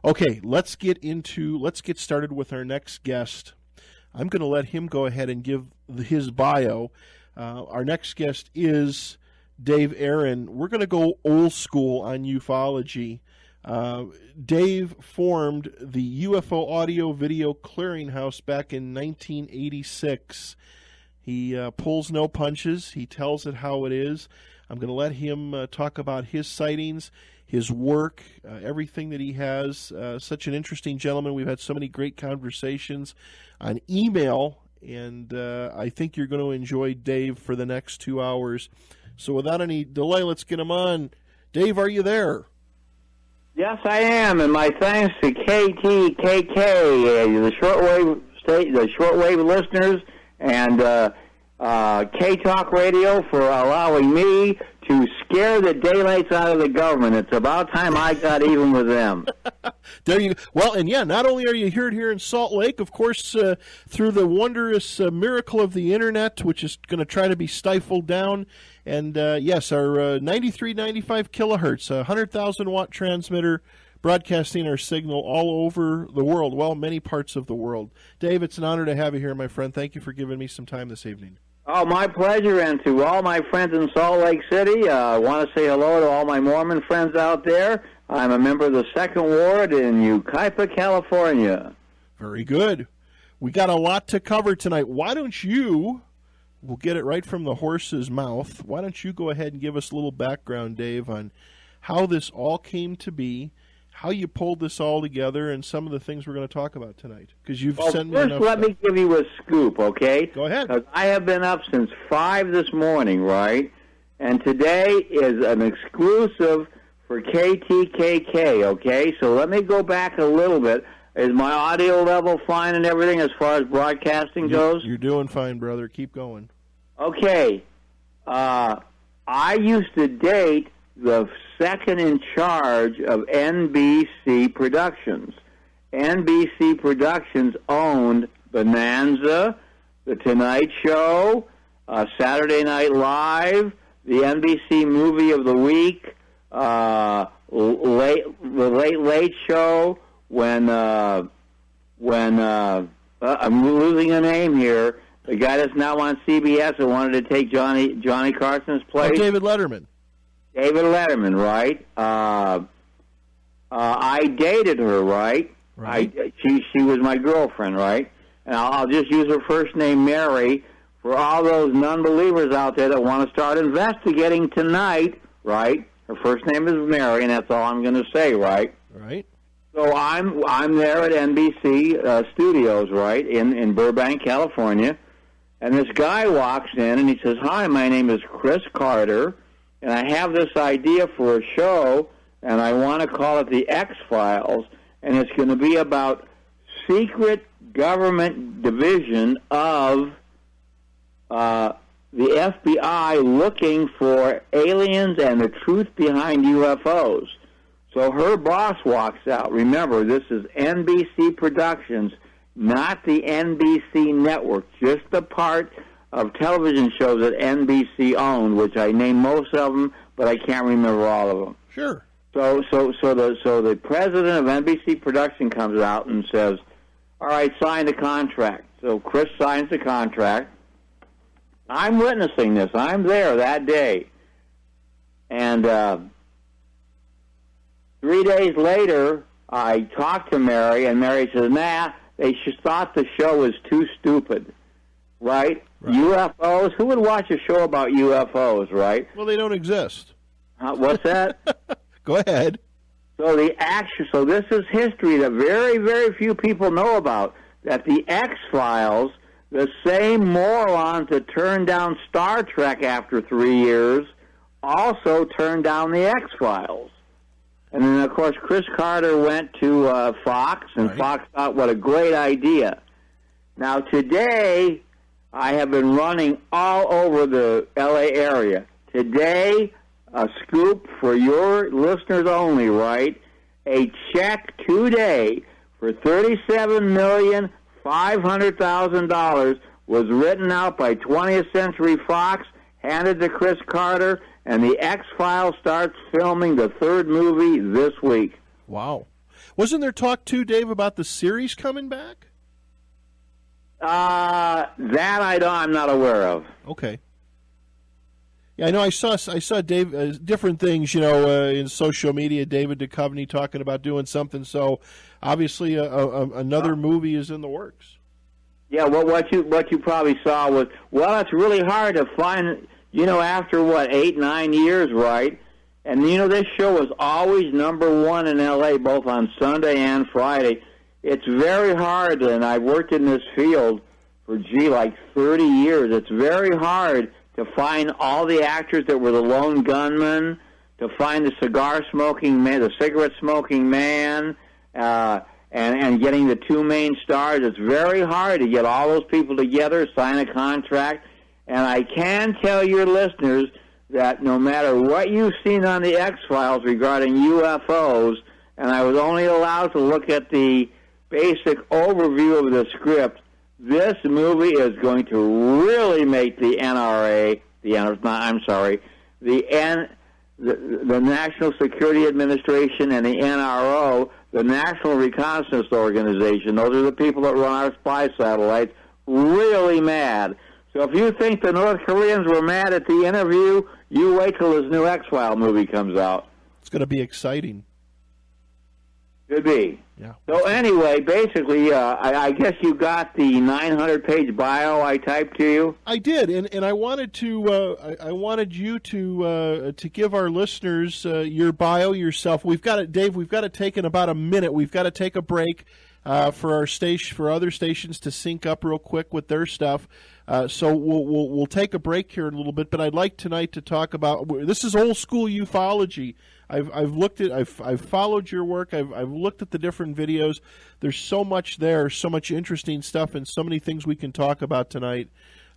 Okay, let's get started with our next guest. I'm going to let him go ahead and give his bio. Our next guest is Dave Aaron. We're going to go old school on ufology. Dave formed the UFO Audio Video Clearinghouse back in 1986. He pulls no punches. He tells it how it is. I'm going to let him talk about his sightings, his work, everything that he has. Such an interesting gentleman. We've had so many great conversations on email, and I think you're going to enjoy Dave for the next 2 hours. So without any delay, let's get him on. Dave, are you there? Yes, I am, and my thanks to KTKK, the shortwave listeners, and K-Talk Radio for allowing me to scare the daylights out of the government. It's about time I got even with them. There you go. Well, and yeah, not only are you heard here in Salt Lake, of course, through the wondrous miracle of the Internet, which is going to try to be stifled down, and yes, our 9395 kilohertz, 100,000-watt transmitter, broadcasting our signal all over the world, well, many parts of the world. Dave, it's an honor to have you here, my friend. Thank you for giving me some time this evening. Oh, my pleasure, and to all my friends in Salt Lake City, I want to say hello to all my Mormon friends out there. I'm a member of the 2nd Ward in Yucaipa, California. Very good. We got a lot to cover tonight. Why don't you, we'll get it right from the horse's mouth, why don't you go ahead and give us a little background, Dave, on how this all came to be, how you pulled this all together, and some of the things we're going to talk about tonight. Because you've sent me enough. First, let me give you a scoop, okay? Go ahead. Because I have been up since 5 this morning, right? And today is an exclusive for KTKK, okay? So let me go back a little bit. Is my audio level fine and everything as far as broadcasting goes? You're doing fine, brother. Keep going. Okay. I used to date the second in charge of NBC Productions. NBC Productions owned Bonanza, The Tonight Show, Saturday Night Live, the NBC Movie of the Week, the Late Show. When I'm losing a name here, the guy that's now on CBS that wanted to take Johnny Carson's place. Oh, David Letterman. David Letterman, right? I dated her, right? She was my girlfriend, right? And I'll just use her first name, Mary, for all those non-believers out there that want to start investigating tonight, right? Her first name is Mary, and that's all I'm going to say, right? Right. So I'm there at NBC Studios, right, in Burbank, California, and this guy walks in and he says, "Hi, my name is Chris Carter, and I have this idea for a show, and I want to call it the X-Files, and it's going to be about secret government division of the FBI looking for aliens and the truth behind UFOs." So her boss walks out. Remember, this is NBC Productions, not the NBC network, just the part of television shows that NBC owned, which I named most of them, but I can't remember all of them. Sure. So the president of NBC Production comes out and says, "All right, sign the contract." So Chris signs the contract. I'm witnessing this. I'm there that day. And 3 days later, I talked to Mary, and Mary says, "Nah, they just thought the show was too stupid." Right? UFOs? Who would watch a show about UFOs, right? Well, they don't exist. What's that? Go ahead. So this is history that very, very few people know about, that the X-Files, the same morons that turned down Star Trek after 3 years, also turned down the X-Files. And then, of course, Chris Carter went to Fox, and Fox thought, what a great idea. Now, today, I have been running all over the L.A. area. Today, a scoop for your listeners only, right? A check today for $37,500,000 was written out by 20th Century Fox, handed to Chris Carter, and the X-Files starts filming the third movie this week. Wow. Wasn't there talk too, Dave, about the series coming back? That I'm not aware of. Okay. Yeah, I know. I saw Dave different things, in social media. David Duchovny talking about doing something. So obviously, another movie is in the works. Yeah, what you probably saw was, well, it's really hard to find, after 8-9 years, right? And this show was always number one in L.A. both on Sunday and Friday. It's very hard, and I've worked in this field for 30 years. It's very hard to find all the actors that were the lone gunman, to find the cigarette-smoking man, and getting the two main stars. It's very hard to get all those people together, sign a contract. And I can tell your listeners that no matter what you've seen on the X-Files regarding UFOs, and I was only allowed to look at the basic overview of the script, this movie is going to really make the NRA, the National Security Administration, and the NRO, the National Reconnaissance Organization, those are the people that run our spy satellites, really mad. So if you think the North Koreans were mad at the interview, you wait till this new X-File movie comes out. It's going to be exciting. Could be. Yeah. So anyway, basically, I guess you got the 900-page bio I typed to you. I did, and I wanted to. I wanted you to give our listeners your bio yourself. We've got it, Dave. We've got it taken about a minute. We've got to take a break for our station, for other stations to sync up real quick with their stuff. So we'll take a break here in a little bit. But I'd like tonight to talk about, this is old school ufology. I've looked at, I've followed your work. I've looked at the different videos. There's so much there, so much interesting stuff, and so many things we can talk about tonight.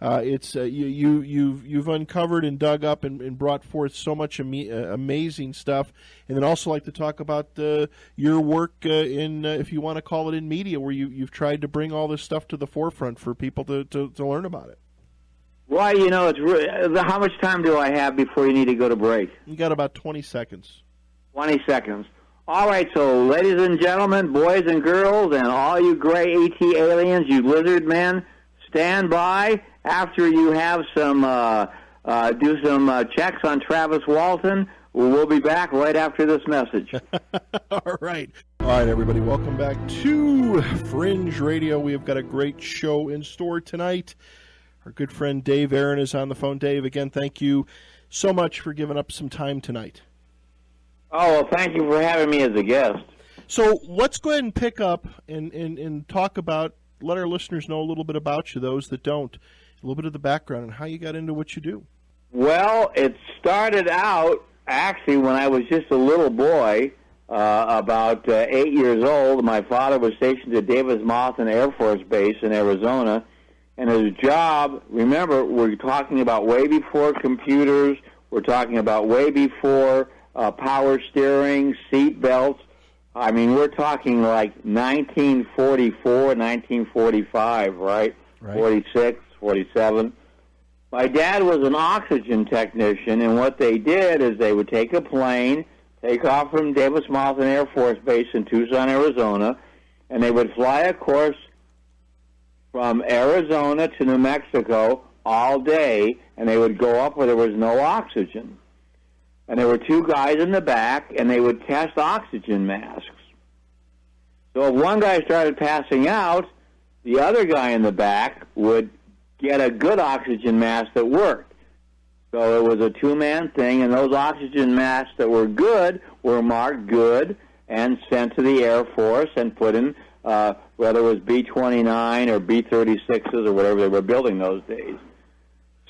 It's you've uncovered and dug up and brought forth so much amazing stuff, and then also like to talk about your work in, if you want to call it, in media, where you've tried to bring all this stuff to the forefront for people to learn about it. Well, it's really, how much time do I have before you need to go to break? You got about 20 seconds. 20 seconds. All right, so ladies and gentlemen, boys and girls, and all you gray ET aliens, you lizard men, stand by after you have some do some checks on Travis Walton. We'll be back right after this message. All right, everybody, welcome back to Fringe Radio. We have got a great show in store tonight. Our good friend Dave Aaron is on the phone. Dave, again, thank you so much for giving up some time tonight. Oh, well, thank you for having me as a guest. So let's go ahead and pick up and talk about, let our listeners know a little bit about you, those that don't, a little bit of the background and how you got into what you do. Well, it started out, actually, when I was just a little boy, about 8 years old. My father was stationed at Davis-Monthan Air Force Base in Arizona, and his job, remember, we're talking about way before computers, we're talking about way before power steering, seat belts. I mean, we're talking like 1944, 1945, right? 46, 47. My dad was an oxygen technician, and what they did is they would take a plane, take off from Davis-Monthan Air Force Base in Tucson, Arizona, and they would fly a course from Arizona to New Mexico all day, and they would go up where there was no oxygen. And there were two guys in the back, and they would test oxygen masks. So if one guy started passing out, the other guy in the back would get a good oxygen mask that worked. So it was a two-man thing, and those oxygen masks that were good were marked good and sent to the Air Force and put in, whether it was B-29 or B-36s or whatever they were building those days.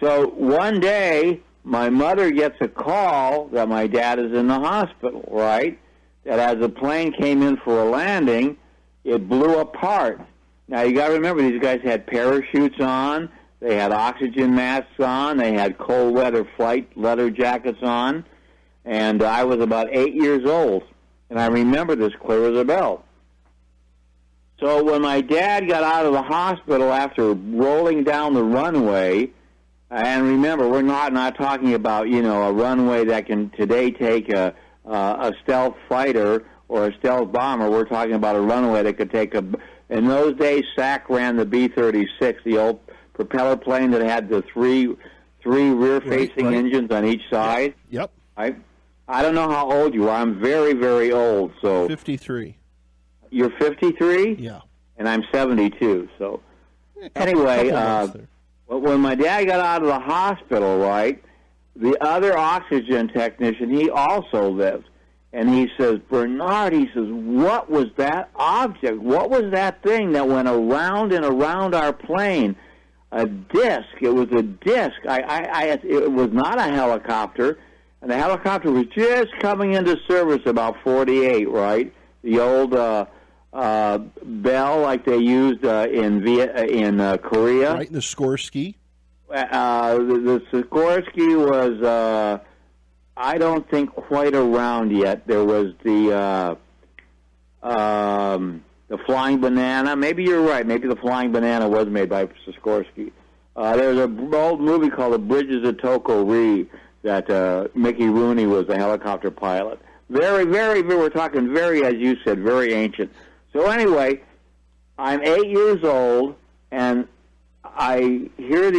So one day, my mother gets a call that my dad is in the hospital, right? That as the plane came in for a landing, it blew apart. Now, you got to remember, these guys had parachutes on, they had oxygen masks on, they had cold weather flight leather jackets on, and I was about 8 years old, and I remember this clear as a bell. So when my dad got out of the hospital after rolling down the runway, and remember, we're not talking about, a runway that can today take a stealth fighter or a stealth bomber. We're talking about a runaway that could take a... In those days, SAC ran the B-36, the old propeller plane that had the three rear-facing engines on each side. Yep. I don't know how old you are. I'm very, very old. So 53. You're 53? Yeah. And I'm 72. So anyway, when my dad got out of the hospital, right, the other oxygen technician, he also lived. And he says, Bernard, he says, what was that object? What was that thing that went around and around our plane? A disc. It was a disc. It was not a helicopter. And the helicopter was just coming into service about 48, right? The old Bell like they used in Korea. Right, the Sikorsky. The Sikorsky was... I don't think quite around yet. There was the Flying Banana. Maybe you're right. Maybe the Flying Banana was made by Sikorsky. There's an old movie called The Bridges of Toko-Ri that Mickey Rooney was the helicopter pilot. Very, very, we're talking very, as you said, very ancient. So anyway, I'm 8 years old, and I hear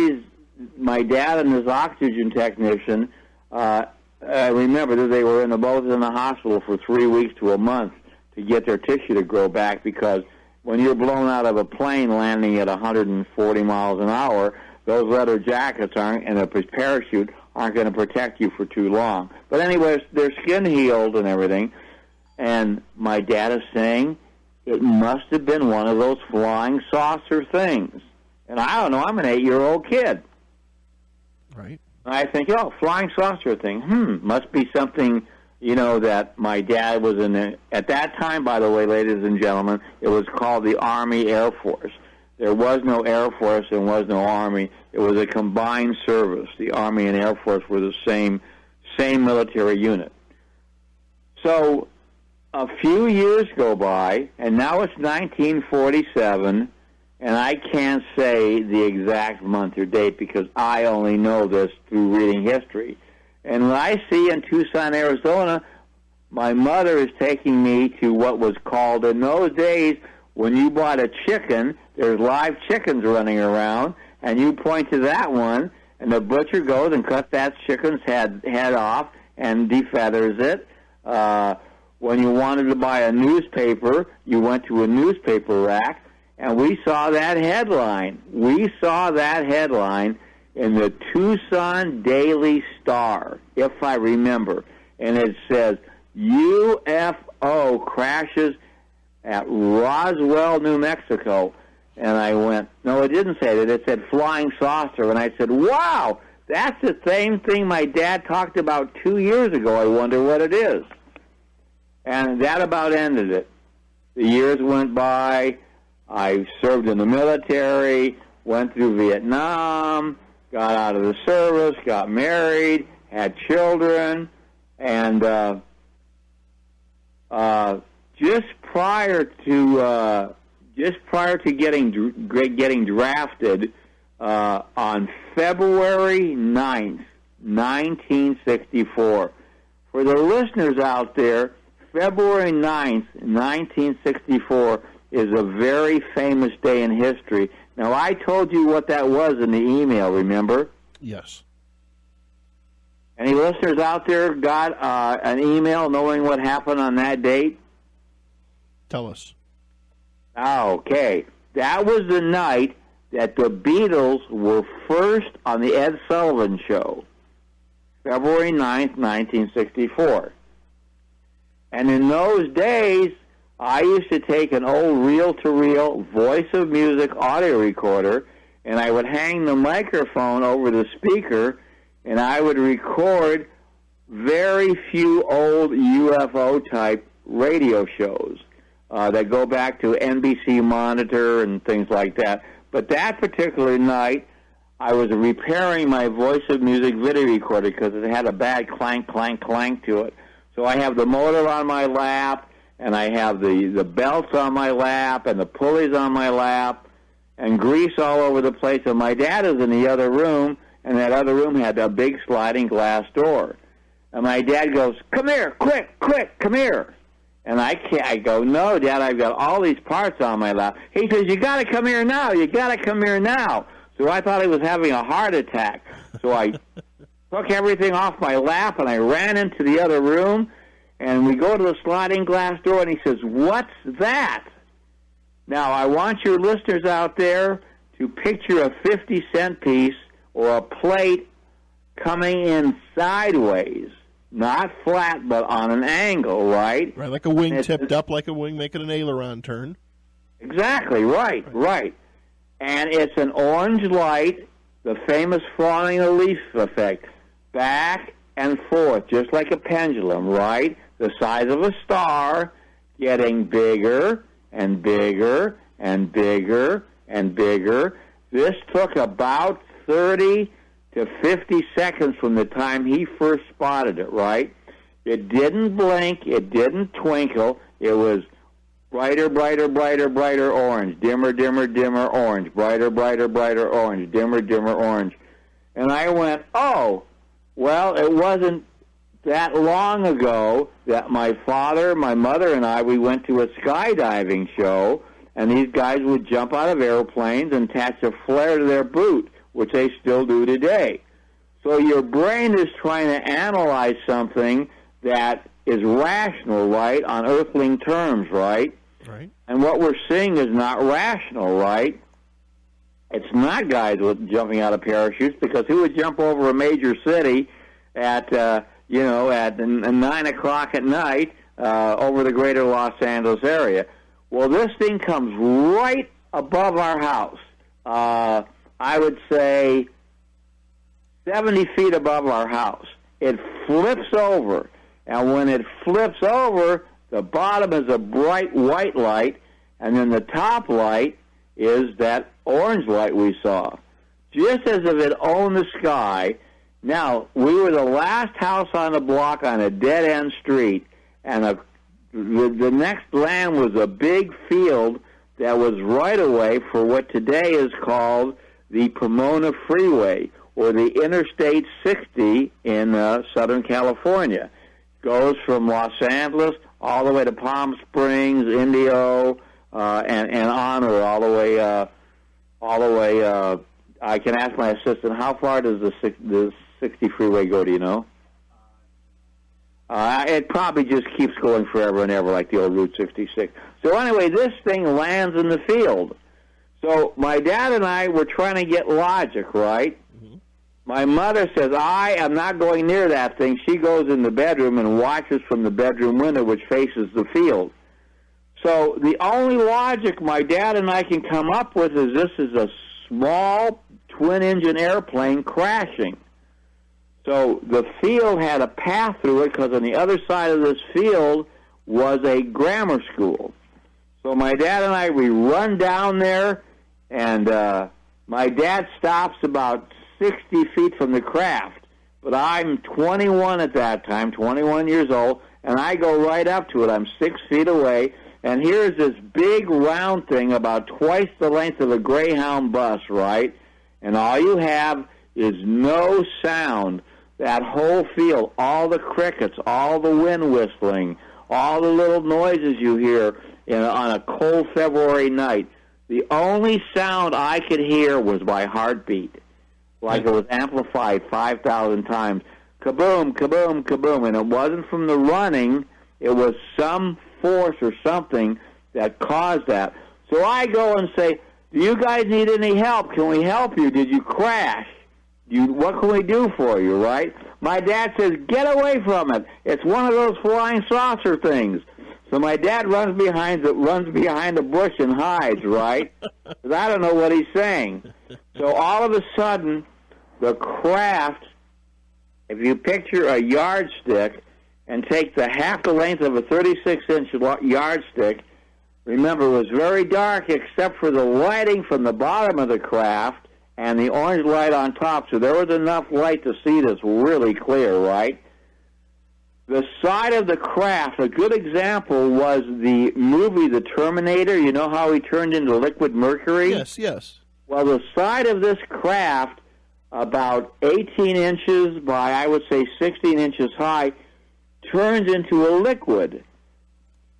my dad and this oxygen technician, I remember that they were both in the hospital for 3 weeks to a month to get their tissue to grow back, because when you're blown out of a plane landing at 140 miles an hour, those leather jackets and a parachute aren't going to protect you for too long. But anyway, their skin healed and everything, and my dad is saying it must have been one of those flying saucer things. And I don't know, I'm an 8-year-old kid. Right. I think, flying saucer thing. Must be something, that my dad was in. At that time, by the way, ladies and gentlemen, it was called the Army Air Force. There was no Air Force and was no Army. It was a combined service. The Army and Air Force were the same military unit. So a few years go by, and now it's 1947, and I can't say the exact month or date because I only know this through reading history. And what I see in Tucson, Arizona, my mother is taking me to what was called, in those days, when you bought a chicken, there's live chickens running around, and you point to that one, and the butcher goes and cuts that chicken's head off and defeathers it. When you wanted to buy a newspaper, you went to a newspaper rack, and we saw that headline. We saw that headline in the Tucson Daily Star, if I remember. And it says, UFO crashes at Roswell, New Mexico. And I went, no, it didn't say that. It said flying saucer. And I said, wow, that's the same thing my dad talked about 2 years ago. I wonder what it is. And that about ended it. The years went by. I served in the military, went through Vietnam, got out of the service, got married, had children, and just prior to getting drafted on February 9th, 1964. For the listeners out there, February 9th, 1964 is a very famous day in history. Now, I told you what that was in the email, remember? Yes. Any listeners out there got an email knowing what happened on that date? Tell us. Okay. That was the night that the Beatles were first on the Ed Sullivan Show, February 9th, 1964. And in those days, I used to take an old reel-to-reel Voice of Music audio recorder, and I would hang the microphone over the speaker, and I would record very few old UFO-type radio shows that go back to NBC Monitor and things like that. But that particular night, I was repairing my Voice of Music video recorder because it had a bad clank, clank, clank to it. So I have the motor on my lap, and I have the belts on my lap and the pulleys on my lap and grease all over the place. And my dad is in the other room, and that other room had a big sliding glass door. And my dad goes, come here, quick, come here. And I go, no, Dad, I've got all these parts on my lap. He says, you got to come here now. You got to come here now. So I thought he was having a heart attack. So I took everything off my lap, and I ran into the other room, and we go to the sliding glass door, and he says, what's that? Now, I want your listeners out there to picture a 50-cent piece or a plate coming in sideways. Not flat, but on an angle, right? Right, like a wing tipped up, like a wing making an aileron turn. Exactly, right. And it's an orange light, the famous falling a leaf effect, back and forth, just like a pendulum, right? The size of a star, getting bigger and bigger and bigger and bigger. This took about 30 to 50 seconds from the time he first spotted it, right? It didn't blink. It didn't twinkle. It was brighter, brighter, brighter, brighter orange, dimmer, dimmer, dimmer orange, brighter, brighter, brighter orange, dimmer, dimmer orange. And I went, oh, well, it wasn't that long ago that my father, my mother, and I, we went to a skydiving show, and these guys would jump out of airplanes and attach a flare to their boot, which they still do today. So your brain is trying to analyze something that is rational, right, on earthling terms, right? Right. And what we're seeing is not rational, right? It's not guys with jumping out of parachutes, because who would jump over a major city at 9 o'clock at night over the greater Los Angeles area? Well, this thing comes right above our house. I would say 70 feet above our house. It flips over, and when it flips over, the bottom is a bright white light, and then the top light is that orange light we saw, just as if it owned the sky. Now, we were the last house on the block on a dead-end street, and the next land was a big field that was right away for what today is called the Pomona Freeway, or the Interstate 60 in Southern California. Goes from Los Angeles all the way to Palm Springs, Indio, and on, or all the way. I can ask my assistant, how far does the 60 freeway go? Do you know? It probably just keeps going forever and ever, like the old Route 66. So anyway, this thing lands in the field. So my dad and I were trying to get logic, right? Mm-hmm. My mother says, I am not going near that thing. She goes in the bedroom and watches from the bedroom window, which faces the field. So the only logic my dad and I can come up with is this is a small twin-engine airplane crashing. So the field had a path through it, because on the other side of this field was a grammar school. So my dad and I, we run down there, and my dad stops about 60 feet from the craft. But I'm 21 at that time, 21 years old, and I go right up to it. I'm 6 feet away, and here's this big round thing about twice the length of a Greyhound bus, right? And all you have is no sound. That whole field, all the crickets, all the wind whistling, all the little noises you hear on a cold February night. The only sound I could hear was my heartbeat, like it was amplified 5,000 times. Kaboom, kaboom, kaboom. And it wasn't from the running. It was some force or something that caused that. So I go and say, do you guys need any help? Can we help you? Did you crash? What can we do for you, right? My dad says, get away from it. It's one of those flying saucer things. So my dad runs behind the bush and hides, right? Because I don't know what he's saying. So all of a sudden, the craft, if you picture a yardstick and take the half the length of a 36-inch yardstick, remember, it was very dark except for the lighting from the bottom of the craft and the orange light on top, so there was enough light to see this really clear, right? The side of the craft, a good example was the movie The Terminator. You know how he turned into liquid mercury? Yes, yes. Well, the side of this craft, about 18 inches by, I would say, 16 inches high, turns into a liquid.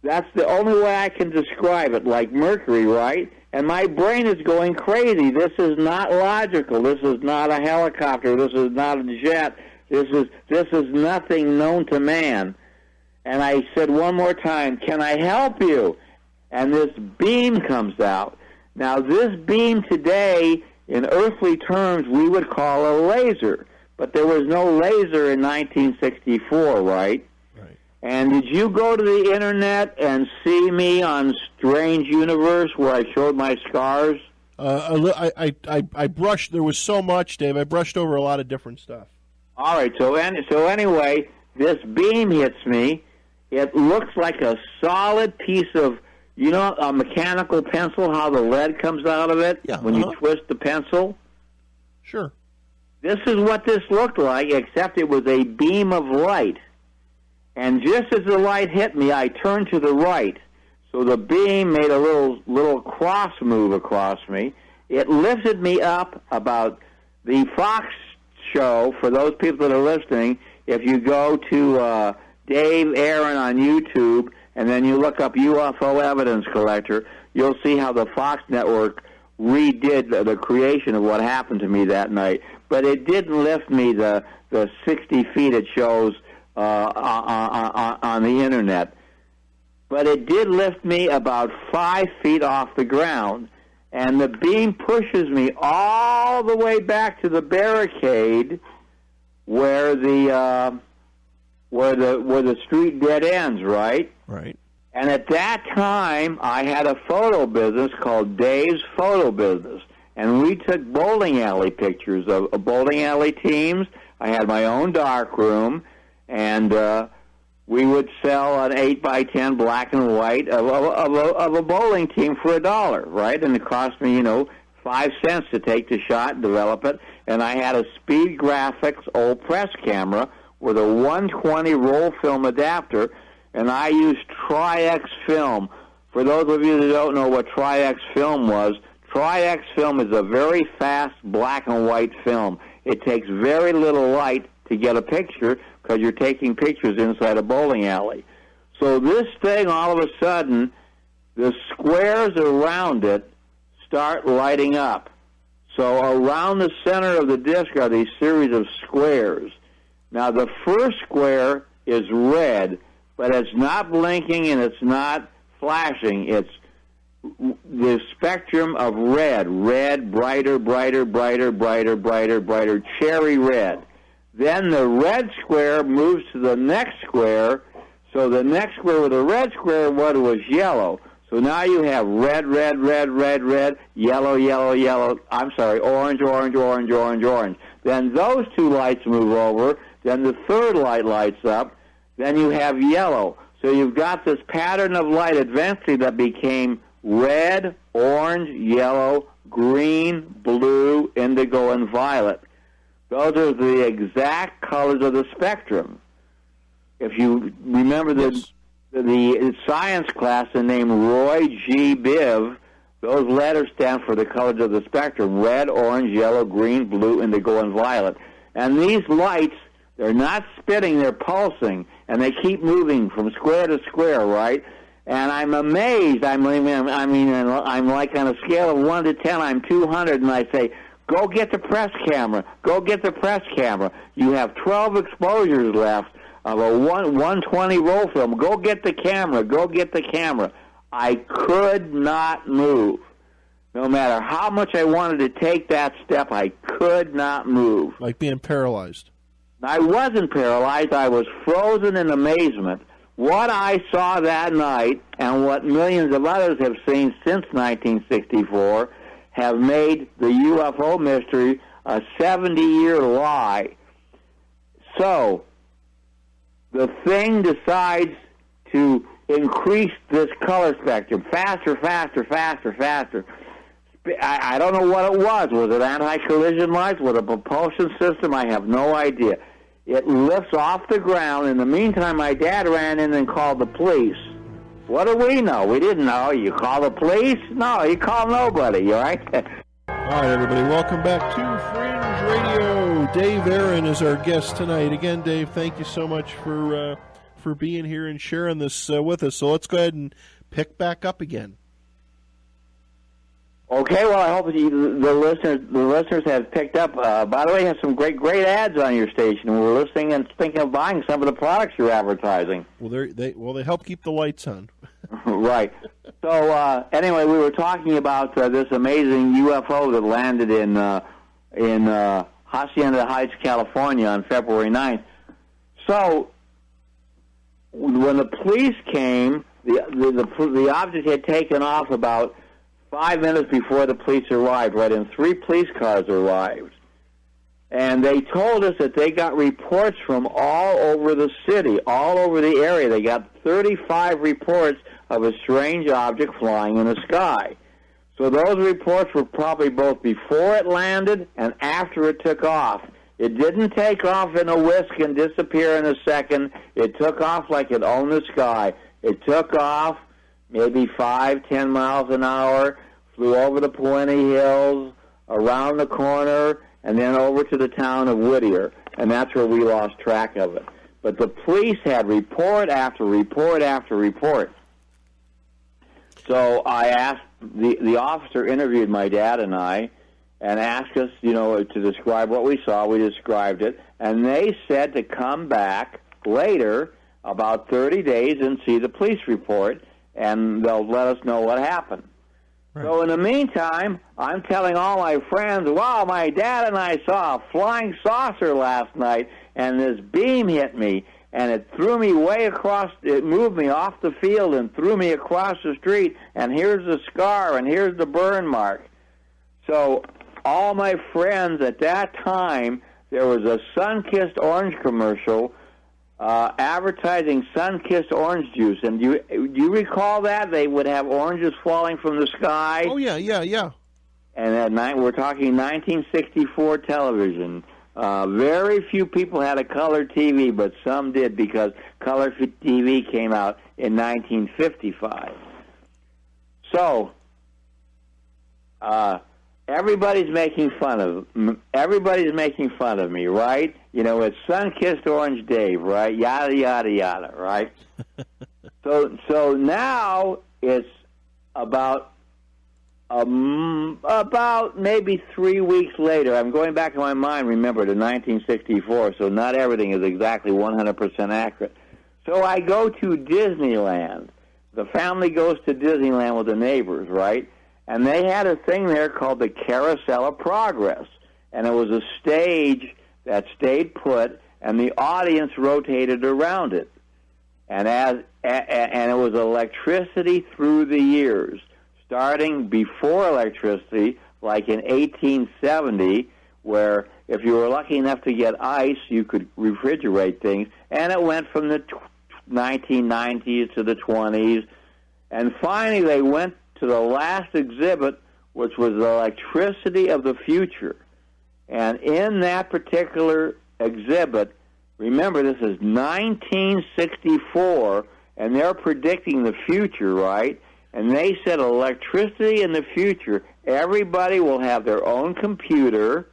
That's the only way I can describe it, like mercury, right? And my brain is going crazy. This is not logical. This is not a helicopter. This is not a jet. This is nothing known to man. And I said one more time, can I help you? And this beam comes out. Now, this beam today, in earthly terms, we would call a laser. But there was no laser in 1964, right? Right. And did you go to the Internet and see me on Strange Universe where I showed my scars? I brushed. There was so much, Dave. I brushed over a lot of different stuff. All right. So anyway, this beam hits me. It looks like a solid piece of, you know, a mechanical pencil, how the lead comes out of it when you twist the pencil? Sure. This is what this looked like, except it was a beam of light. And just as the light hit me, I turned to the right. So the beam made a little cross move across me. It lifted me up about the Fox show. For those people that are listening, if you go to Dave Aaron on YouTube, and then you look up UFO evidence collector, you'll see how the Fox network redid the creation of what happened to me that night. But it didn't lift me the 60 feet it shows on the Internet. But it did lift me about 5 feet off the ground, and the beam pushes me all the way back to the barricade where the street dead ends, right? Right. And at that time, I had a photo business called Dave's Photo Business, and we took bowling alley pictures of bowling alley teams. I had my own dark room, and we would sell an 8x10 black and white of a bowling team for $1, right? And it cost me, 5 cents to take the shot and develop it. And I had a Speed Graphics old press camera with a 120 roll film adapter, and I used Tri-X film. For those of you that don't know what Tri-X film was, Tri-X film is a very fast black and white film. It takes very little light to get a picture because you're taking pictures inside a bowling alley. So this thing, all of a sudden, the squares around it start lighting up. So around the center of the disc are these series of squares. Now, the first square is red, but it's not blinking and it's not flashing. It's the spectrum of red, brighter, brighter, brighter, brighter, brighter, brighter, cherry red. Then the red square moves to the next square, so the next square with the red square was yellow. So now you have red, red, red, red, red, yellow, yellow, yellow, orange, orange, orange, orange, orange. Then those two lights move over, then the third light lights up, then you have yellow. So you've got this pattern of light eventually that became red, orange, yellow, green, blue, indigo, and violet. Those are the exact colors of the spectrum. If you remember the science class named Roy G. Biv, those letters stand for the colors of the spectrum: red, orange, yellow, green, blue, indigo, and violet. And these lights, they're not spinning, they're pulsing, and they keep moving from square to square, right? And I'm amazed. I'm like on a scale of 1 to 10, I'm 200, and I say, go get the press camera. Go get the press camera. You have 12 exposures left of a 120 roll film. Go get the camera. Go get the camera. I could not move. No matter how much I wanted to take that step, I could not move. Like being paralyzed. I wasn't paralyzed. I was frozen in amazement. What I saw that night and what millions of others have seen since 1964 have made the UFO mystery a 70-year lie. So, the thing decides to increase this color spectrum faster, faster, faster, faster. I don't know what it was. Was it anti-collision lights? Was it a propulsion system? I have no idea. It lifts off the ground. In the meantime, my dad ran in and called the police. What do we know? We didn't know. You call the police? No, you call nobody, all right? All right, everybody, welcome back to Fringe Radio. Dave Aaron is our guest tonight. Again, Dave, thank you so much for for being here and sharing this with us. So let's go ahead and pick back up again. Okay, well, I hope the listeners have picked up. By the way, you have some great ads on your station. We're listening and thinking of buying some of the products you're advertising. Well, they help keep the lights on. Right. So anyway, we were talking about this amazing UFO that landed in Hacienda Heights, California, on February 9th. So when the police came, the object had taken off about 5 minutes before the police arrived, right, and 3 police cars arrived. And they told us that they got reports from all over the city, all over the area. They got 35 reports of a strange object flying in the sky. So those reports were probably both before it landed and after it took off. It didn't take off in a whisk and disappear in a second. It took off like it owned the sky. It took off maybe 5-10 miles an hour, flew over the Puente Hills, around the corner, and then over to the town of Whittier, and that's where we lost track of it. But the police had report after report after report. So I asked, the officer interviewed my dad and I, and asked us, to describe what we saw. We described it, and they said to come back later, about 30 days, and see the police report, and they'll let us know what happened. Right. So in the meantime, I'm telling all my friends, wow, my dad and I saw a flying saucer last night, and this beam hit me, and it threw me way across, it moved me off the field and threw me across the street, and here's the scar, and here's the burn mark. So all my friends at that time, there was a Sun-Kissed Orange commercial advertising Sun-Kissed orange juice. And do you recall that? They would have oranges falling from the sky. Oh, yeah. And at night, we're talking 1964 television. Very few people had a color TV, but some did because color TV came out in 1955. So, everybody's making fun of me, right? It's Sun-Kissed Orange Dave, right? Yada yada yada, right? So now it's about maybe 3 weeks later. I'm going back in my mind, remember, to 1964, so not everything is exactly 100% accurate. So I go to Disneyland. The family goes to Disneyland with the neighbors, right? And they had a thing there called the Carousel of Progress. And it was a stage that stayed put, and the audience rotated around it. And it was electricity through the years, starting before electricity, like in 1870, where if you were lucky enough to get ice, you could refrigerate things. And it went from the 1990s to the 20s. And finally, they went to the last exhibit, which was the electricity of the future. And in that particular exhibit, remember, this is 1964, and they're predicting the future, right? And they said electricity in the future, everybody will have their own computer,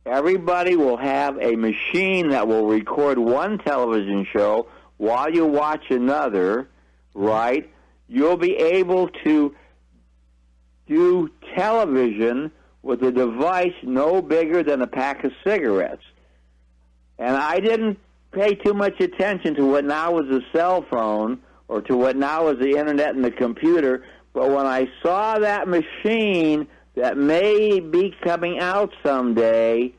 everybody will have a machine that will record one television show while you watch another, right? You'll be able to do television with a device no bigger than a pack of cigarettes. And I didn't pay too much attention to what now is a cell phone or to what now is the internet and the computer, but when I saw that machine that may be coming out someday,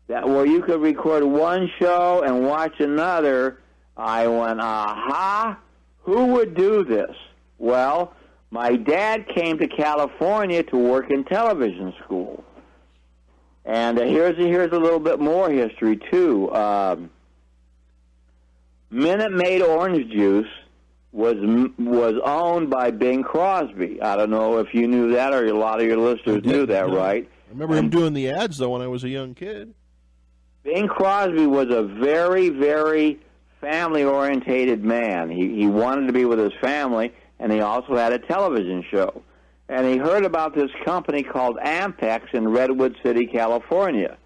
that where you could record one show and watch another, I went, aha, who would do this? Well, my dad came to California to work in television school. And here's a little bit more history, too. Minute Maid orange juice was owned by Bing Crosby. I don't know if you knew that, or a lot of your listeners knew that, right? I remember him doing the ads, though, when I was a young kid. Bing Crosby was a very, very family-orientated man. He wanted to be with his family, and he also had a television show. And he heard about this company called Ampex in Redwood City, California.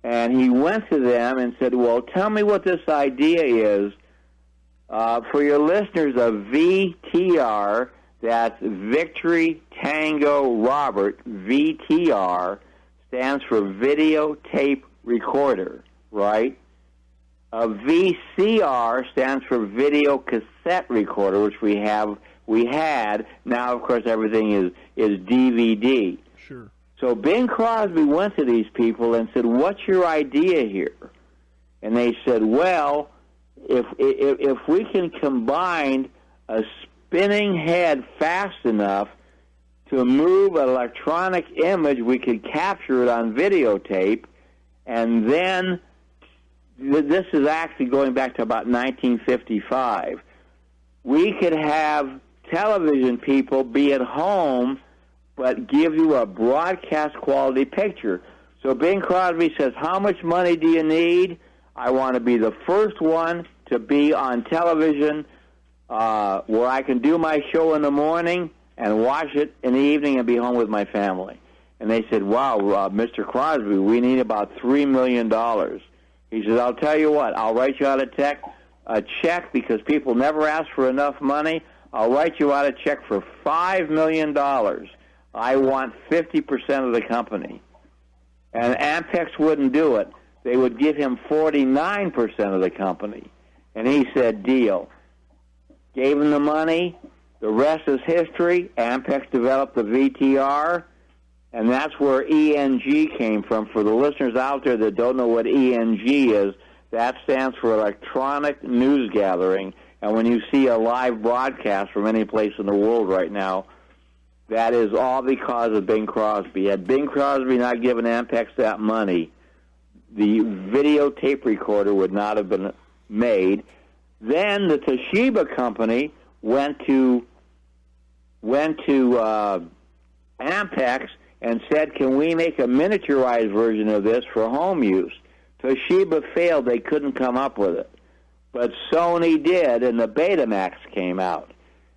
And he went to them and said, well, tell me what this idea is For your listeners, a VTR, that's Victory Tango Robert, VTR, stands for videotape recorder, right? A VCR stands for video cassette recorder, which we had. Now, of course, everything is DVD. Sure. So Bing Crosby went to these people and said, "What's your idea here?" And they said, "Well, if we can combine a spinning head fast enough to move an electronic image, we could capture it on videotape, and then this is actually going back to about 1955. We could have television people be at home but give you a broadcast quality picture." So Bing Crosby says, "How much money do you need? I want to be the first one to be on television where I can do my show in the morning and watch it in the evening and be home with my family." And they said, "Wow, Mr. Crosby, we need about $3 million. He says, "I'll tell you what, I'll write you out a check because people never ask for enough money. I'll write you out a check for $5 million. I want 50% of the company." And Ampex wouldn't do it. They would give him 49% of the company. And he said, "Deal." Gave him the money. The rest is history. Ampex developed the VTR, and that's where ENG came from. For the listeners out there that don't know what ENG is, that stands for Electronic News Gathering. And when you see a live broadcast from any place in the world right now, that is all because of Bing Crosby. Had Bing Crosby not given Ampex that money, the videotape recorder would not have been made. Then the Toshiba company went to Ampex and said, "Can we make a miniaturized version of this for home use?" Toshiba failed. They couldn't come up with it. But Sony did, and the Betamax came out.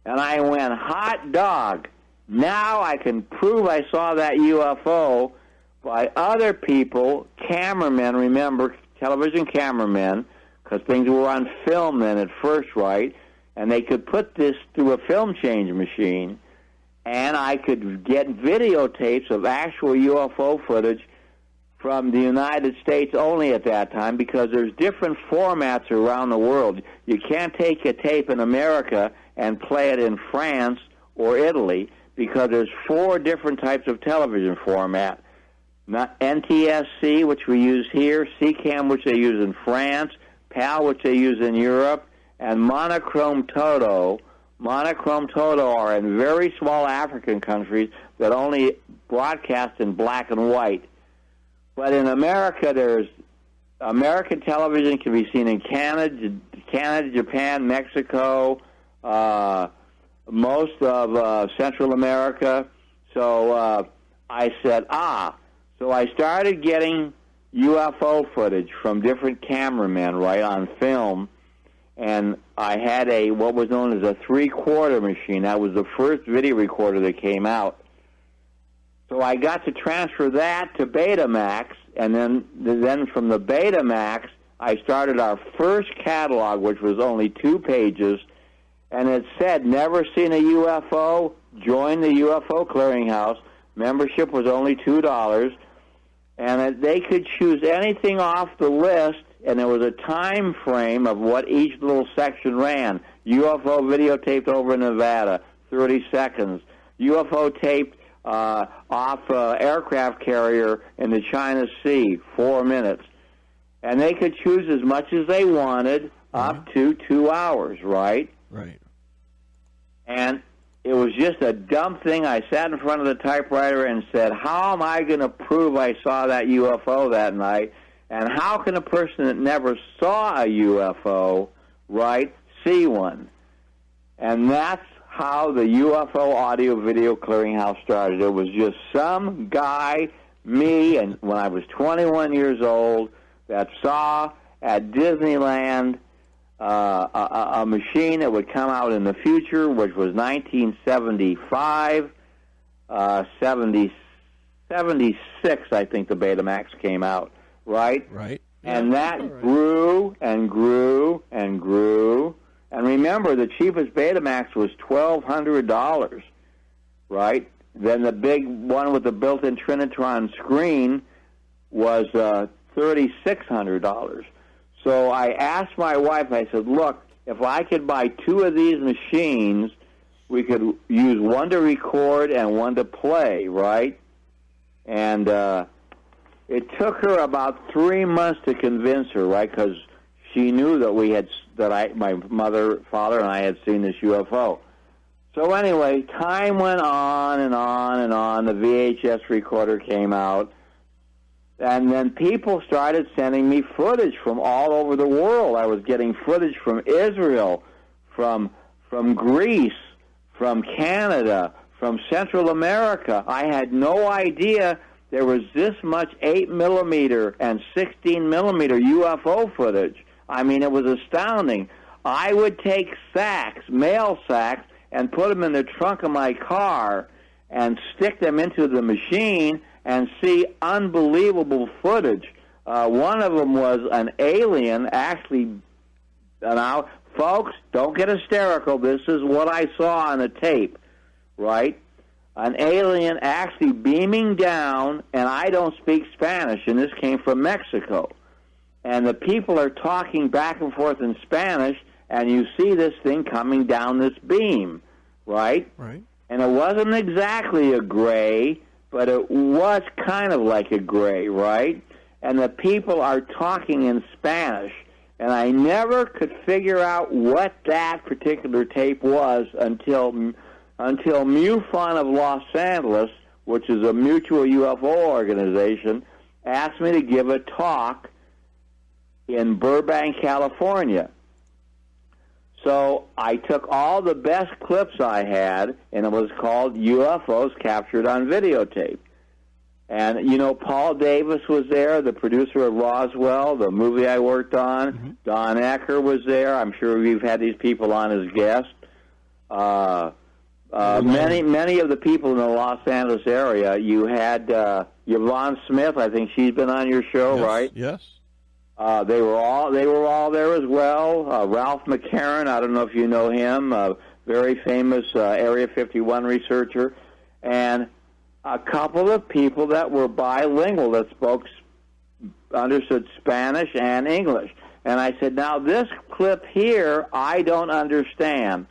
And I went, hot dog. Now I can prove I saw that UFO by other people, cameramen, remember, television cameramen, because things were on film then at first, right? And they could put this through a film change machine, and I could get videotapes of actual UFO footage from the United States only at that time, because there's different formats around the world. You can't take a tape in America and play it in France or Italy, because there's 4 different types of television format. Not NTSC, which we use here, CCAM, which they use in France, PAL, which they use in Europe, and monochrome Toto. Monochrome Toto are in very small African countries that only broadcast in black and white. But in America, there's American television can be seen in Canada, Japan, Mexico, most of Central America. So I said, So I started getting UFO footage from different cameramen, right, on film. And I had what was known as a 3/4 machine. That was the first video recorder that came out. So I got to transfer that to Betamax, and then from the Betamax, I started our first catalog, which was only 2 pages, and it said, "Never seen a UFO? Join the UFO Clearinghouse." Membership was only $2, and they could choose anything off the list, and there was a time frame of what each little section ran. UFO videotaped over Nevada, 30 seconds. UFO taped off aircraft carrier in the China Sea, 4 minutes. And they could choose as much as they wanted, up to 2 hours, right? Right. And it was just a dumb thing. I sat in front of the typewriter and said, how am I going to prove I saw that UFO that night? And how can a person that never saw a UFO, right, see one? And that's how the UFO Audio Video Clearinghouse started. It was just some guy, me, and when I was 21 years old, that saw at Disneyland a machine that would come out in the future, which was 1975, 76, I think the Betamax came out, right? Right. And that grew and grew and grew, And remember, the cheapest Betamax was $1,200, right? Then the big one with the built-in Trinitron screen was $3,600. So I asked my wife, I said, look, if I could buy 2 of these machines, we could use one to record and one to play, right? And it took her about 3 months to convince her, right? Because she knew that my mother, father, and I had seen this UFO. So anyway, time went on and on and on. The VHS recorder came out. And then people started sending me footage from all over the world. I was getting footage from Israel, from Greece, from Canada, from Central America. I had no idea there was this much 8mm and 16mm UFO footage. I mean, it was astounding. I would take mail sacks, and put them in the trunk of my car and stick them into the machine and see unbelievable footage. One of them was an alien actually. Now, folks, don't get hysterical. This is what I saw on a tape, right? An alien actually beaming down, and I don't speak Spanish, and this came from Mexico. And the people are talking back and forth in Spanish, and you see this thing coming down this beam, right? Right. And it wasn't exactly a gray, but it was kind of like a gray, right? And the people are talking in Spanish, and I never could figure out what that particular tape was until MUFON of Los Angeles, which is a mutual UFO organization, asked me to give a talk in Burbank, California. So I took all the best clips I had, and it was called UFOs Captured on Videotape. And, you know, Paul Davis was there, the producer of Roswell, the movie I worked on. Mm-hmm. Don Ecker was there. I'm sure we've had these people on as guests. Many of the people in the Los Angeles area. You had Yvonne Smith. I think she's been on your show, yes, right? Yes. They were all there as well. Ralph McCarran, I don't know if you know him, a very famous Area 51 researcher, and a couple of people that were bilingual, that understood Spanish and English. And I said, now this clip here, I don't understand.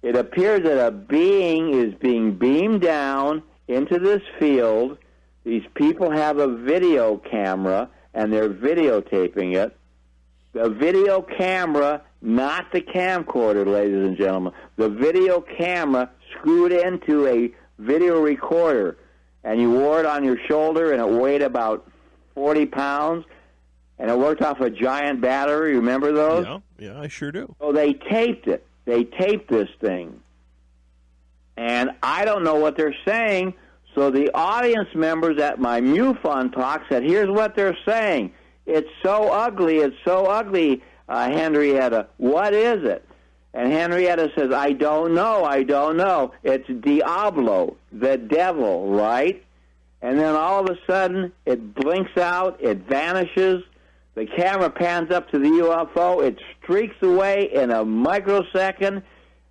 It appears that a being is being beamed down into this field. These people have a video camera, and they're videotaping it. The video camera, not the camcorder, ladies and gentlemen. The video camera screwed into a video recorder, and you wore it on your shoulder, and it weighed about 40 pounds, and it worked off a giant battery. Remember those? Yeah, I sure do. So they taped it. They taped this thing. And I don't know what they're saying. So the audience members at my MUFON talk said, here's what they're saying. It's so ugly, Henrietta. What is it? And Henrietta says, I don't know. It's Diablo, the devil, right? And then all of a sudden, it blinks out, it vanishes. The camera pans up to the UFO. It streaks away in a microsecond.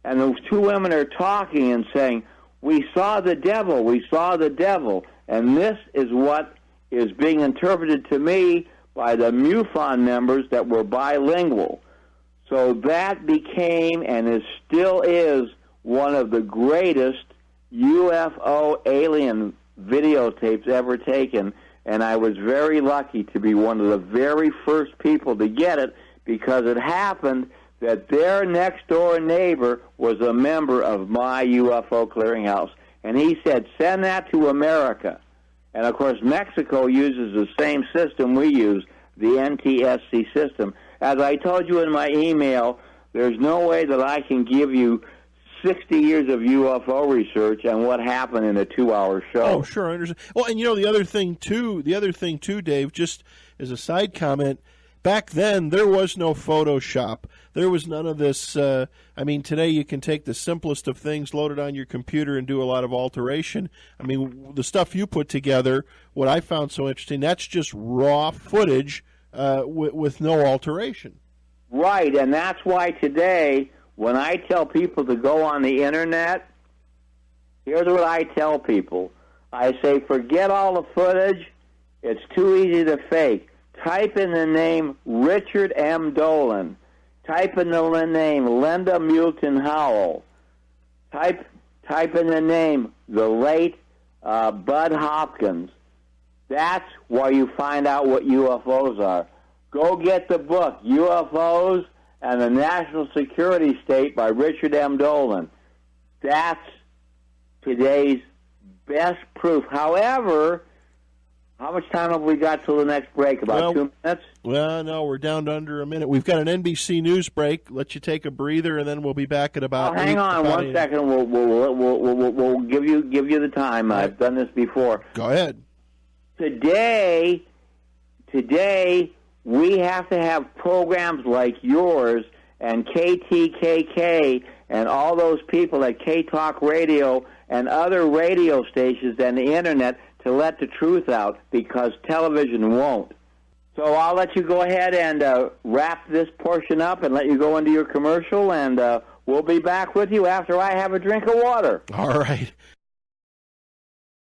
And those two women are talking and saying, we saw the devil, we saw the devil. And this is what is being interpreted to me by the MUFON members that were bilingual. So that became and still is one of the greatest UFO alien videotapes ever taken. And I was very lucky to be one of the very first people to get it, because it happened that their next-door neighbor was a member of my UFO clearinghouse. And he said, send that to America. And, of course, Mexico uses the same system we use, the NTSC system. As I told you in my email, there's no way that I can give you 60 years of UFO research and what happened in a 2-hour show. Oh, sure, I understand. Well, and, you know, the other thing, too, Dave, just as a side comment, back then, there was no Photoshop. There was none of this. I mean, today you can take the simplest of things, load it on your computer, and do a lot of alteration. I mean, the stuff you put together, what I found so interesting, that's just raw footage with no alteration. Right, and that's why today when I tell people to go on the Internet, here's what I tell people. I say, forget all the footage. It's too easy to fake. Type in the name Richard M. Dolan. Type in the name Linda Moulton Howell. Type in the name the late Bud Hopkins. That's where you find out what UFOs are. Go get the book, UFOs and the National Security State by Richard M. Dolan. That's today's best proof. However, how much time have we got till the next break? About 2 minutes? Well, no, we're down to under a minute. We've got an NBC News break. Let you take a breather, and then we'll be back at about. Hang on one second. We'll give you the time. Right. I've done this before. Go ahead. Today, we have to have programs like yours and KTKK and all those people at K-Talk Radio and other radio stations and the Internet to let the truth out, because television won't. So I'll let you go ahead and wrap this portion up and let you go into your commercial, and we'll be back with you after I have a drink of water. All right.